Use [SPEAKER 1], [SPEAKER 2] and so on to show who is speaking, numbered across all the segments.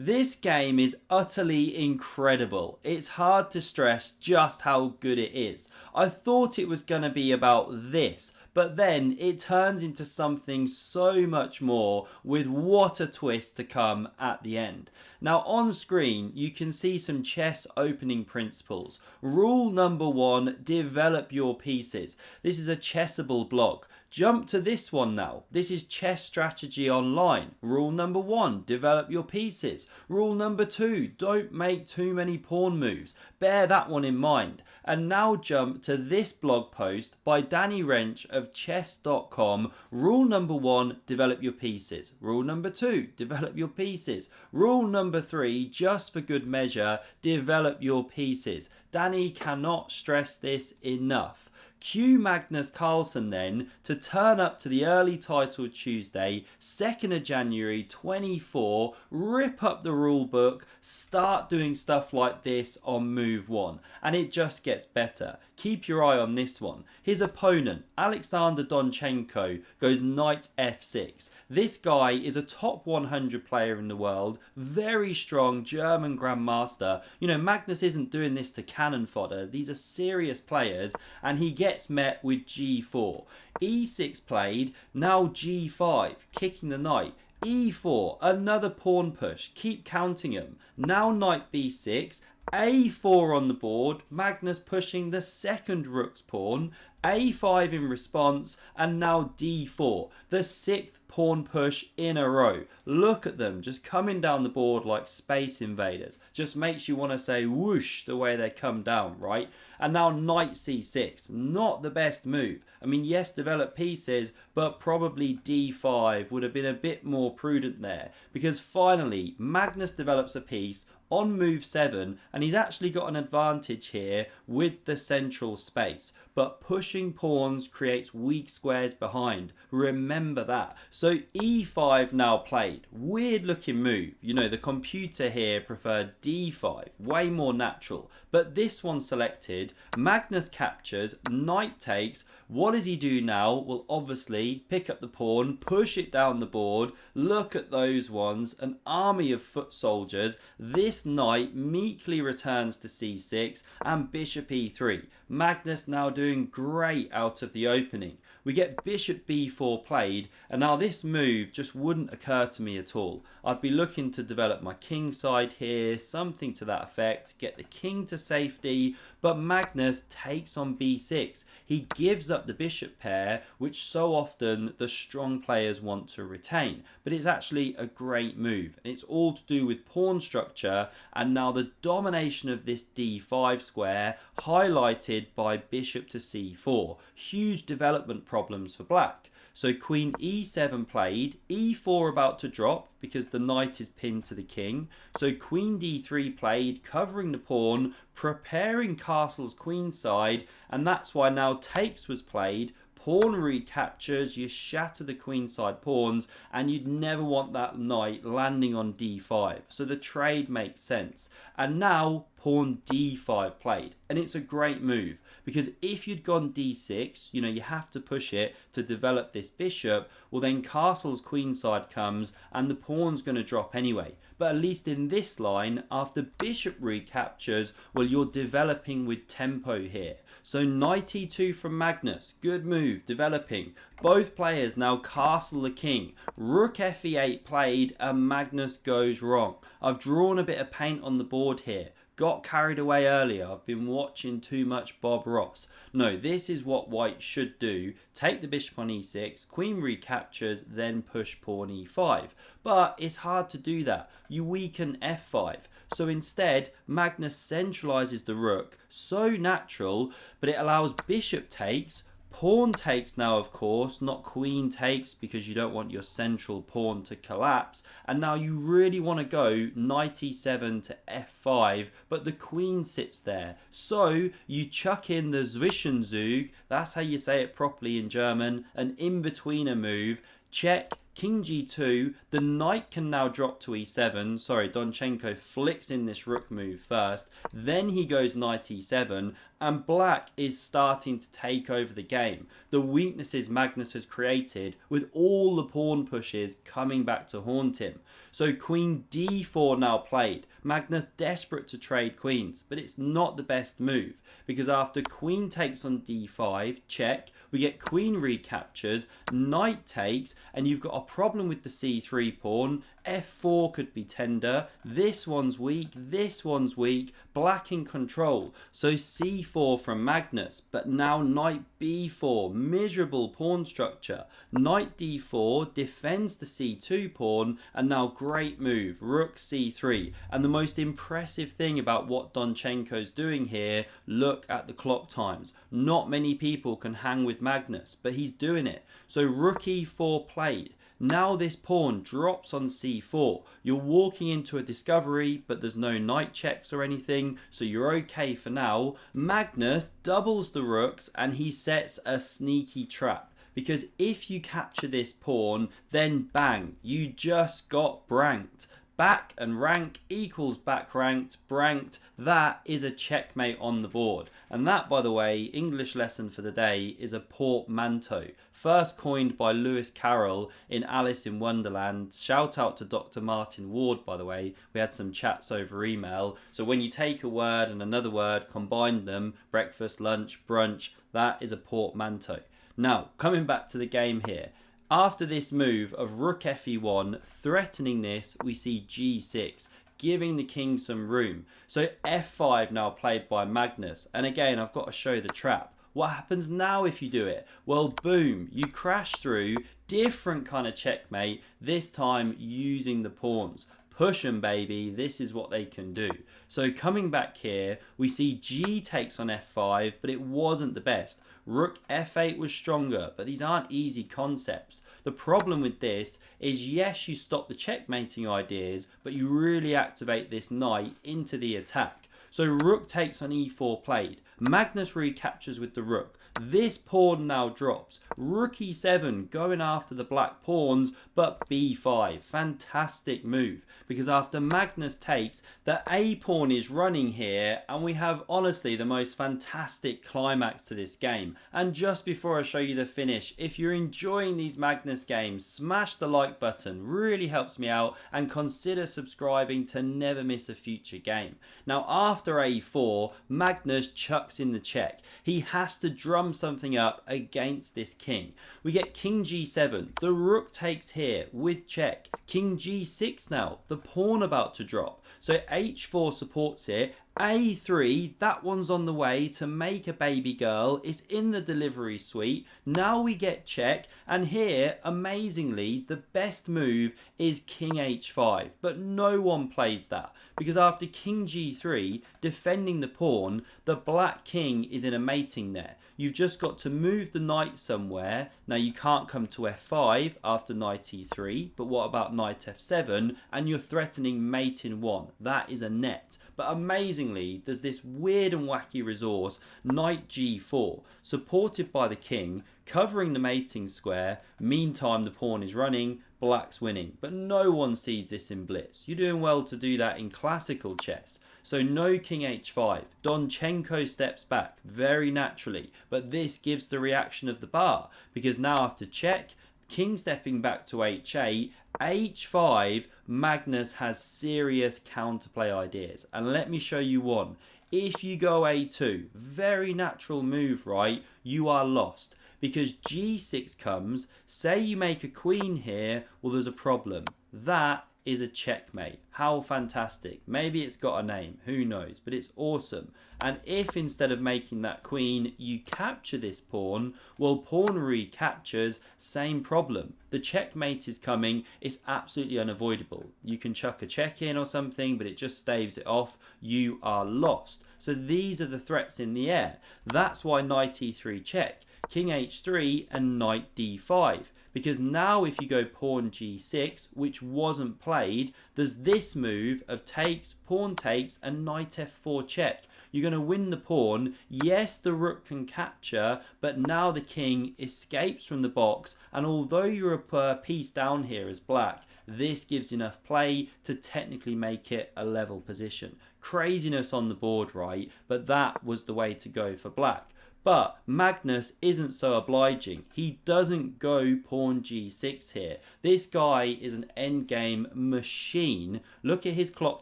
[SPEAKER 1] This game is utterly incredible. It's hard to stress just how good it is. I thought it was going to be about this, but then it turns into something so much more, with what a twist to come at the end. Now on screen you can see some chess opening principles. Rule number 1, develop your pieces. This is a chessable blog. Jump to this one now. This is Chess Strategy Online. Rule number 1, develop your pieces. Rule number 2, don't make too many pawn moves. Bear that one in mind. And now jump to this blog post by Danny Wrench of chess.com. Rule number 1, develop your pieces. Rule number 2, develop your pieces. Rule number 3, just for good measure, develop your pieces. Danny cannot stress this enough. Cue Magnus Carlsen then to turn up to the early title Tuesday, 2nd of January 24, rip up the rule book, start doing stuff like this on move 1, and it just gets better. Keep your eye on this one. His opponent, Alexander Donchenko, goes knight f6. This guy is a top 100 player in the world, very strong German grandmaster. You know, Magnus isn't doing this to cannon fodder. These are serious players, and he gets met with g4. e6 played, now g5, kicking the knight. e4, another pawn push, keep counting them. Now knight b6, a4 on the board, Magnus pushing the second rook's pawn, a5 in response, and now d4, the 6th pawn push in a row. Look at them just coming down the board like space invaders. Just makes you want to say whoosh the way they come down, right? And now knight c6, not the best move. I mean, yes, develop pieces, but probably d5 would have been a bit more prudent there, because finally Magnus develops a piece on move 7, and he's actually got an advantage here with the central space, but pushing pawns creates weak squares behind. Remember that. So e5 now played. Weird looking move. You know, the computer here preferred d5, way more natural, but this one selected. Magnus captures, knight takes. What does he do now? Well, obviously pick up the pawn, push it down the board. Look at those ones, an army of foot soldiers. This knight meekly returns to c6 and bishop e3. Magnus now doing great out of the opening. We get bishop b4 played, and now this move just wouldn't occur to me at all. I'd be looking to develop my king side here, something to that effect, get the king to safety, but Magnus takes on b6. He gives up the bishop pair, which so often the strong players want to retain, but it's actually a great move, and it's all to do with pawn structure, and now the domination of this d5 square highlighted by bishop to c4. Huge development problems for black. So queen e7 played, e4 about to drop because the knight is pinned to the king. So queen d3 played, covering the pawn, preparing castle's queenside, and that's why now takes was played. Pawn recaptures, you shatter the queenside pawns, and you'd never want that knight landing on d5. So the trade makes sense. And now pawn d5 played, and it's a great move, because if you'd gone d6, you know, you have to push it to develop this bishop. Well, then castle's queenside comes and the pawn's going to drop anyway. But at least in this line, after bishop recaptures, well, you're developing with tempo here. So knight e2 from Magnus, good move, developing. Both players now castle the king. Rook fe8 played, and Magnus goes wrong. I've drawn a bit of paint on the board here. Got carried away earlier. I've been watching too much Bob Ross. No, this is what white should do. Take the bishop on e6, queen recaptures, then push pawn e5. But it's hard to do that. You weaken f5. So instead, Magnus centralizes the rook. So natural, but it allows bishop takes. Pawn takes now, of course, not queen takes, because you don't want your central pawn to collapse. And now you really want to go knight e7 to f5, but the queen sits there. So you chuck in the Zwischenzug, that's how you say it properly in German, an in-betweener move. Check, king g2, the knight can now drop to e7. Sorry, Donchenko flicks in this rook move first, then he goes knight e7, and black is starting to take over the game. The weaknesses Magnus has created with all the pawn pushes coming back to haunt him. So queen d4 now played. Magnus desperate to trade queens, but it's not the best move, because after queen takes on d5, check, we get queen recaptures, knight takes, and you've got a problem with the c3 pawn. f4 could be tender, this one's weak, this one's weak, black in control. So c4 from Magnus, but now knight b4, miserable pawn structure. Knight d4 defends the c2 pawn, and now great move, rook c3. And the most impressive thing about what Donchenko's doing here, look at the clock times. Not many people can hang with Magnus, but he's doing it. So rook e4 played. Now this pawn drops on c4. You're walking into a discovery, but there's no knight checks or anything, so you're okay for now. Magnus doubles the rooks and he sets a sneaky trap. Because if you capture this pawn, then bang, you just got branked. Back and rank equals back ranked, branked. That is a checkmate on the board. And that, by the way, English lesson for the day is a portmanteau. First coined by Lewis Carroll in Alice in Wonderland. Shout out to Dr. Martin Ward, by the way. We had some chats over email. So when you take a word and another word, combine them, breakfast, lunch, brunch, that is a portmanteau. Now, coming back to the game here. After this move of rook fe1, threatening this, we see g6, giving the king some room. So f5 now played by Magnus. And again, I've got to show the trap. What happens now if you do it? Well, boom, you crash through, different kind of checkmate, this time using the pawns. Push them, baby, this is what they can do. So coming back here, we see g takes on f5, but it wasn't the best. Rook f8 was stronger, but these aren't easy concepts. The problem with this is, yes, you stop the checkmating ideas, but you really activate this knight into the attack. So rook takes on e4 played. Magnus recaptures with the rook. This pawn now drops. Rook e7 going after the black pawns, but b5. Fantastic move, because after Magnus takes, the a pawn is running here, and we have honestly the most fantastic climax to this game. And just before I show you the finish, if you're enjoying these Magnus games, smash the like button, really helps me out, and consider subscribing to never miss a future game. Now after a4, Magnus chucks in the check. He has to drum something up against this king. We get king g7, the rook takes here with check. King g6 now, the pawn about to drop. So h4 supports it. a3, that one's on the way to make a baby girl. It's in the delivery suite. Now we get check, and here, amazingly, the best move is king h5, but no one plays that, because after king g3, defending the pawn, the black king is in a mating there. You've just got to move the knight somewhere. Now you can't come to f5 after knight e3, but what about knight f7? And you're threatening mate in one. That is a net. But amazingly, there's this weird and wacky resource, knight g4, supported by the king, covering the mating square. Meantime, the pawn is running, black's winning. But no one sees this in blitz. You're doing well to do that in classical chess. So no king h5. Donchenko steps back very naturally, but this gives the reaction of the bar, because now after check, king stepping back to h8, h5, Magnus has serious counterplay ideas. And let me show you one. If you go a2, very natural move, right? You are lost, because g6 comes. Say you make a queen here, well, there's a problem. That is a checkmate. How fantastic. Maybe it's got a name, who knows, but it's awesome. And if instead of making that queen, you capture this pawn, well, pawn recaptures, same problem. The checkmate is coming, it's absolutely unavoidable. You can chuck a check in or something, but it just staves it off. You are lost. So these are the threats in the air. That's why knight e3 check. king h3 and knight d5. Because now if you go pawn g6, which wasn't played, there's this move of takes, pawn takes, and knight f4 check. You're going to win the pawn. Yes, the rook can capture, but now the king escapes from the box. And although you're a piece down here as black, this gives enough play to technically make it a level position. Craziness on the board, right? But that was the way to go for black. But Magnus isn't so obliging. He doesn't go pawn g6 here. This guy is an endgame machine. Look at his clock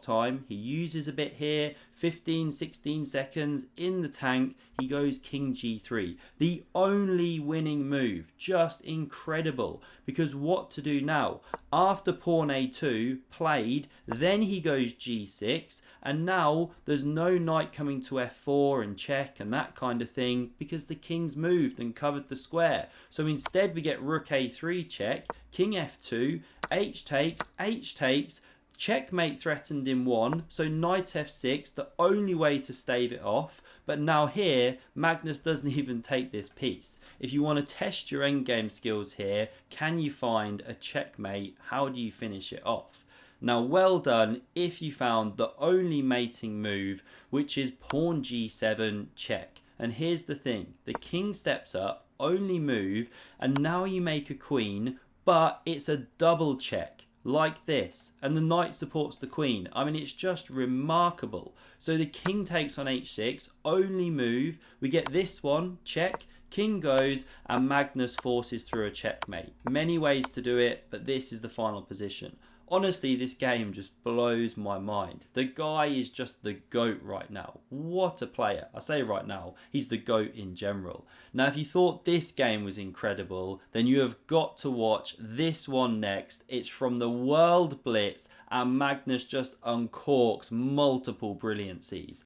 [SPEAKER 1] time. He uses a bit here, 15, 16 seconds in the tank. He goes king g3. The only winning move. Just incredible. Because what to do now? After pawn a2 played, then he goes g6. And now there's no knight coming to f4 and check and that kind of thing, because the king's moved and covered the square. So instead we get rook a3 check, king f2, h takes, checkmate threatened in one, so knight f6, the only way to stave it off. But now here, Magnus doesn't even take this piece. If you want to test your endgame skills here, can you find a checkmate? How do you finish it off? Now, well done if you found the only mating move, which is pawn g7 check. And here's the thing, the king steps up, only move, and now you make a queen, but it's a double check like this, and the knight supports the queen. I mean, it's just remarkable. So the king takes on h6, only move, we get this one, check, king goes, and Magnus forces through a checkmate. Many ways to do it, but this is the final position. Honestly, this game just blows my mind. The guy is just the GOAT right now. What a player. I say right now, he's the GOAT in general. Now, if you thought this game was incredible, then you have got to watch this one next. It's from the World Blitz, and Magnus just uncorks multiple brilliancies.